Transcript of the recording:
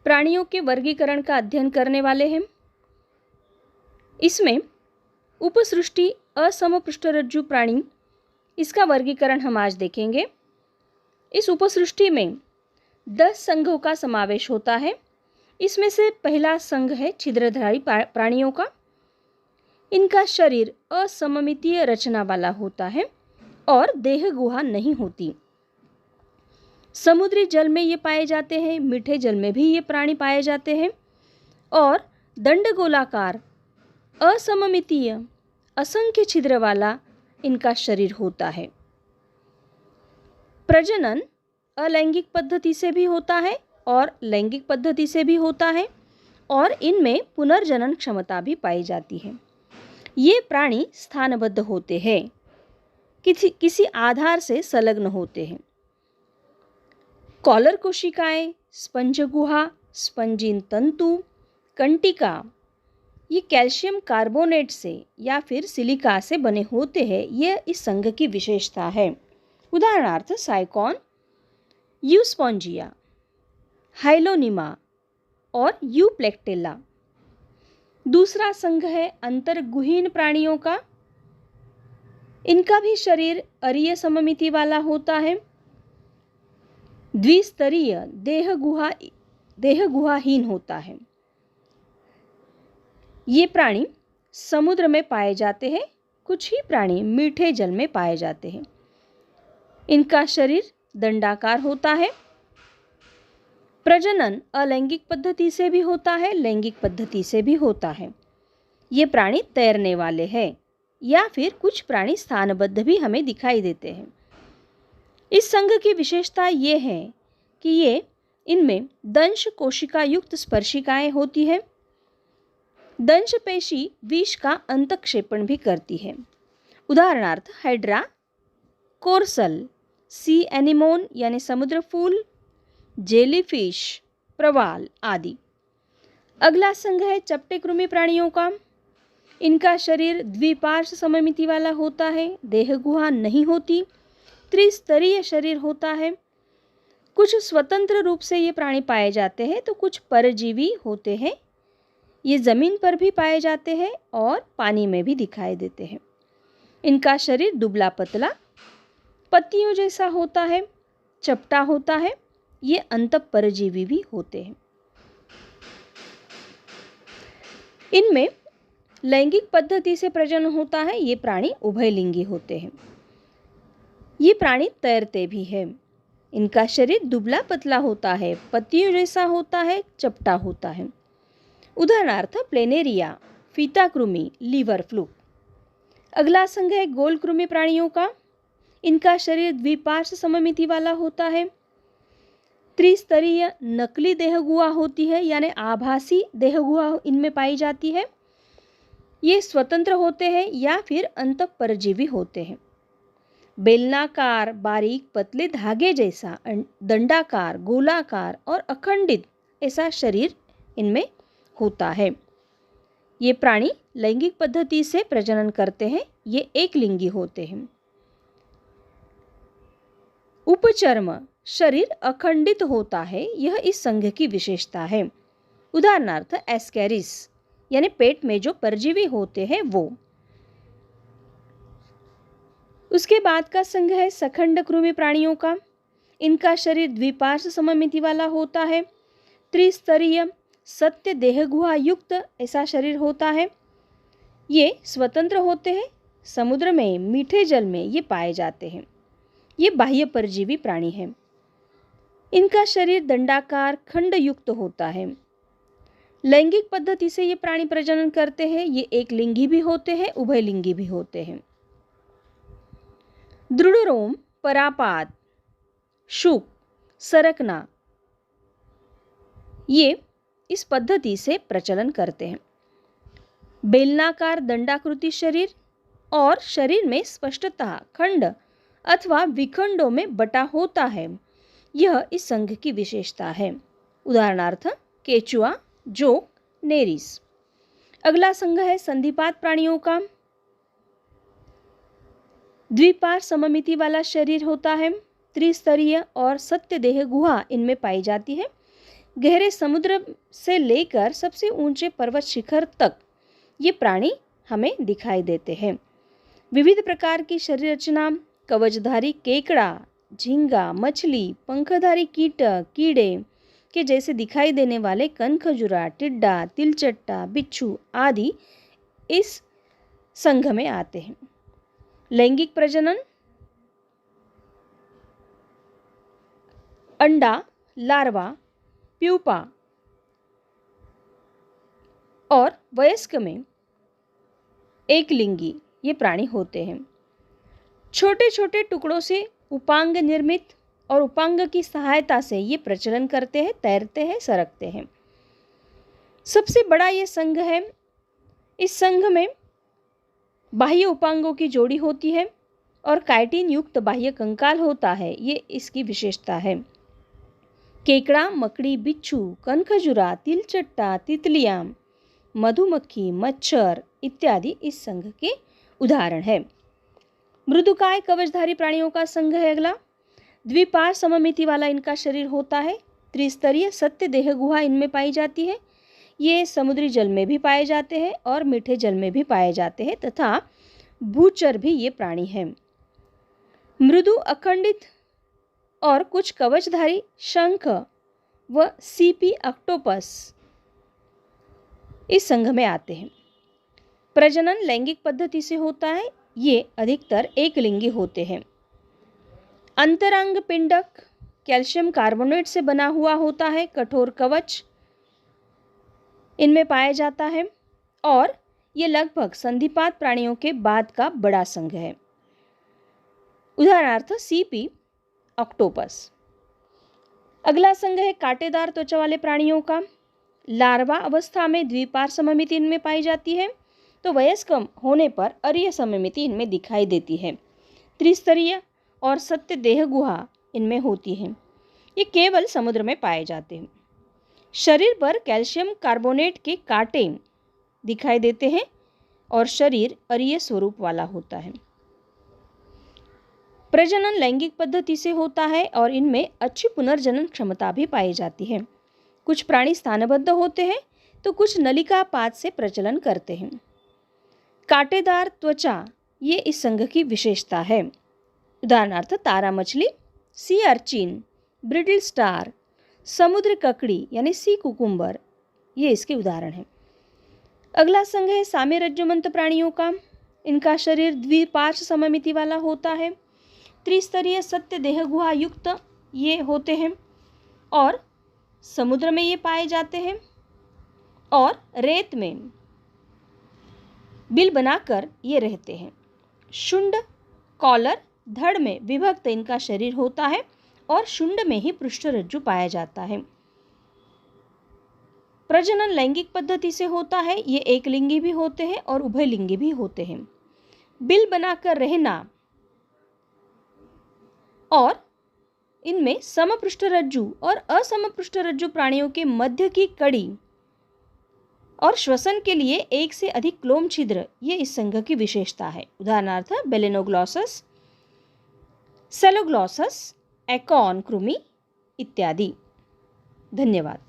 प्राणियों के वर्गीकरण का अध्ययन करने वाले हैं। इसमें उपसृष्टि असमपृष्ठरज्जु प्राणी, इसका वर्गीकरण हम आज देखेंगे। इस उपसृष्टि में 10 संघों का समावेश होता है। इसमें से पहला संघ है छिद्रधारी प्राणियों का। इनका शरीर असममितीय रचना वाला होता है और देह गुहा नहीं होती। समुद्री जल में ये पाए जाते हैं, मीठे जल में भी ये प्राणी पाए जाते हैं और दंडगोलाकार असममितीय असंख्य छिद्र वाला इनका शरीर होता है। प्रजनन अलैंगिक पद्धति से भी होता है और लैंगिक पद्धति से भी होता है और इनमें पुनर्जनन क्षमता भी पाई जाती है। ये प्राणी स्थानबद्ध होते हैं, किसी आधार से संलग्न होते हैं। कॉलर कोशिकाएं, स्पंज गुहा, स्पंजीन तंतु, कंटिका, ये कैल्शियम कार्बोनेट से या फिर सिलिका से बने होते हैं। यह इस संघ की विशेषता है। उदाहरणार्थ साइकॉन, यूस्पोंजिया, हाइलोनिमा और यूप्लेक्टेला। दूसरा संघ है अंतर्गुहीन प्राणियों का। इनका भी शरीर अरीय सममिति वाला होता है। द्विस्तरीय देह गुहाहीन होता है। ये प्राणी समुद्र में पाए जाते हैं, कुछ ही प्राणी मीठे जल में पाए जाते हैं। इनका शरीर दंडाकार होता है। प्रजनन अलैंगिक पद्धति से भी होता है, लैंगिक पद्धति से भी होता है। ये प्राणी तैरने वाले हैं या फिर कुछ प्राणी स्थानबद्ध भी हमें दिखाई देते हैं। इस संघ की विशेषता ये है कि इनमें दंश कोशिका युक्त स्पर्शिकाएं होती है। दंश पेशी विष का अंतक्षेपण भी करती है। उदाहरणार्थ हाइड्रा, कोरसल, सी एनिमोन यानी समुद्र फूल, जेलीफिश, प्रवाल आदि। अगला संघ है चपटे कृमि प्राणियों का। इनका शरीर द्विपार्श्व सममिति वाला होता है, देह गुहा नहीं होती, त्रिस्तरीय शरीर होता है। कुछ स्वतंत्र रूप से ये प्राणी पाए जाते हैं तो कुछ परजीवी होते हैं। ये जमीन पर भी पाए जाते हैं और पानी में भी दिखाई देते हैं। इनका शरीर दुबला पतला पत्तियों जैसा होता है, चपटा होता है। ये अंतःपरजीवी भी होते हैं। इनमें लैंगिक पद्धति से प्रजनन होता है। ये प्राणी उभयलिंगी होते हैं। ये प्राणी तैरते भी हैं। इनका शरीर दुबला पतला होता है, पत्तियों जैसा होता है, चपटा होता है। उदाहरणार्थ प्लेनेरिया, फीता कृमि, लीवर फ्लूक। अगला संघ है गोल कृमि प्राणियों का। इनका शरीर द्विपार्श्व सममिति वाला होता है। त्रिस्तरीय नकली देहगुहा होती है यानी आभासी देहगुहा इनमें पाई जाती है। ये स्वतंत्र होते हैं या फिर अंतःपरजीवी होते हैं। बेलनाकार, बारीक पतले धागे जैसा, दंडाकार, गोलाकार और अखंडित ऐसा शरीर इनमें होता है। ये प्राणी लैंगिक पद्धति से प्रजनन करते हैं। ये एक लिंगी होते हैं। उपचर्म शरीर अखंडित होता है। यह इस संघ की विशेषता है। उदाहरणार्थ एस्केरिस यानी पेट में जो परजीवी होते हैं वो। उसके बाद का संघ है सखंड कृमि प्राणियों का। इनका शरीर द्विपार्श्व सममिति वाला होता है। त्रिस्तरीय सत्य देह गुहा युक्त ऐसा शरीर होता है। ये स्वतंत्र होते हैं। समुद्र में, मीठे जल में ये पाए जाते हैं। ये बाह्य परजीवी प्राणी हैं। इनका शरीर दंडाकार खंड युक्त होता है। लैंगिक पद्धति से ये प्राणी प्रजनन करते हैं। ये एक लिंगी भी होते हैं, उभयलिंगी भी होते हैं। दृढ़ रोम, परापात, शुक, सरकना, ये इस पद्धति से प्रचलन करते हैं। बेलनाकार दंडाकृति शरीर और शरीर में स्पष्टतः खंड अथवा विखंडों में बटा होता है। यह इस संघ की विशेषता है। उदाहरणार्थ केचुआ, जोक, नेरिस। अगला संघ है संधिपात प्राणियों का। द्विपार सममिति वाला शरीर होता है। त्रिस्तरीय और सत्य देह गुहा इनमें पाई जाती है। गहरे समुद्र से लेकर सबसे ऊंचे पर्वत शिखर तक ये प्राणी हमें दिखाई देते हैं। विविध प्रकार की शरीर रचना, कवचधारी केकड़ा, झींगा, मछली, पंखधारी कीटक, कीड़े के जैसे दिखाई देने वाले कनखजूरा, टिड्डा, तिलचट्टा, बिच्छू आदि इस संघ में आते हैं। लैंगिक प्रजनन अंडा, लार्वा, प्यूपा और वयस्क में एक लिंगी ये प्राणी होते हैं। छोटे छोटे टुकड़ों से उपांग निर्मित और उपांग की सहायता से ये प्रचलन करते हैं, तैरते हैं, सरकते हैं। सबसे बड़ा ये संघ है। इस संघ में बाह्य उपांगों की जोड़ी होती है और काइटिन युक्त बाह्य कंकाल होता है। ये इसकी विशेषता है। केकड़ा, मकड़ी, बिच्छू, कनखजूरा, तिलचट्टा, तितलियां, मधुमक्खी, मच्छर इत्यादि इस संघ के उदाहरण है। मृदुकाय कवचधारी प्राणियों का संघ है अगला। द्विपार सममिति वाला इनका शरीर होता है। त्रिस्तरीय सत्य देह गुहा इनमें पाई जाती है। ये समुद्री जल में भी पाए जाते हैं और मीठे जल में भी पाए जाते हैं तथा भूचर भी ये प्राणी हैं। मृदु, अखंडित और कुछ कवचधारी शंख व सीपी ऑक्टोपस इस संघ में आते हैं। प्रजनन लैंगिक पद्धति से होता है। ये अधिकतर एक लिंगी होते हैं। अंतरंग पिंडक कैल्शियम कार्बोनेट से बना हुआ होता है। कठोर कवच इनमें पाया जाता है और ये लगभग संधिपात प्राणियों के बाद का बड़ा संघ है। उदाहरणार्थ सीपी ऑक्टोपस। अगला संघ है कांटेदार त्वचा वाले प्राणियों का। लार्वा अवस्था में द्विपार सममिति इनमें पाई जाती है तो वयस्क होने पर अरीय सममिति इनमें दिखाई देती है। त्रिस्तरीय और सत्य देह गुहा इनमें होती है। ये केवल समुद्र में पाए जाते हैं। शरीर पर कैल्शियम कार्बोनेट के कांटे दिखाई देते हैं और शरीर अरीय स्वरूप वाला होता है। प्रजनन लैंगिक पद्धति से होता है और इनमें अच्छी पुनर्जनन क्षमता भी पाई जाती है। कुछ प्राणी स्थानबद्ध होते हैं तो कुछ नलिकापात से प्रजनन करते हैं। कांटेदार त्वचा ये इस संघ की विशेषता है। उदाहरणार्थ तारा मछली, सी अर्चिन, ब्रिडल स्टार, समुद्र ककड़ी यानी सी कुकुम्बर ये इसके उदाहरण हैं। अगला संघ है साम्यरज्जुमंत प्राणियों का। इनका शरीर द्विपार्श्व सममिति वाला होता है। त्रिस्तरीय सत्य देह गुहा युक्त ये होते हैं और समुद्र में ये पाए जाते हैं और रेत में बिल बनाकर ये रहते हैं। शुंड, कॉलर, धड़ में विभक्त इनका शरीर होता है और शुंड में ही पृष्ठरज्जु पाया जाता है। प्रजनन लैंगिक पद्धति से होता है। ये एक लिंगी भी होते हैं और उभयलिंगी भी होते हैं। बिल बनाकर रहना और इनमें समपृष्ठरज्जु और असमपृष्ठरज्जु प्राणियों के मध्य की कड़ी और श्वसन के लिए एक से अधिक क्लोम छिद्र ये इस संघ की विशेषता है। उदाहरणार्थ बेलेनोग्लॉसस, सेलोग्लॉसस, एकॉन कृमि इत्यादि। धन्यवाद।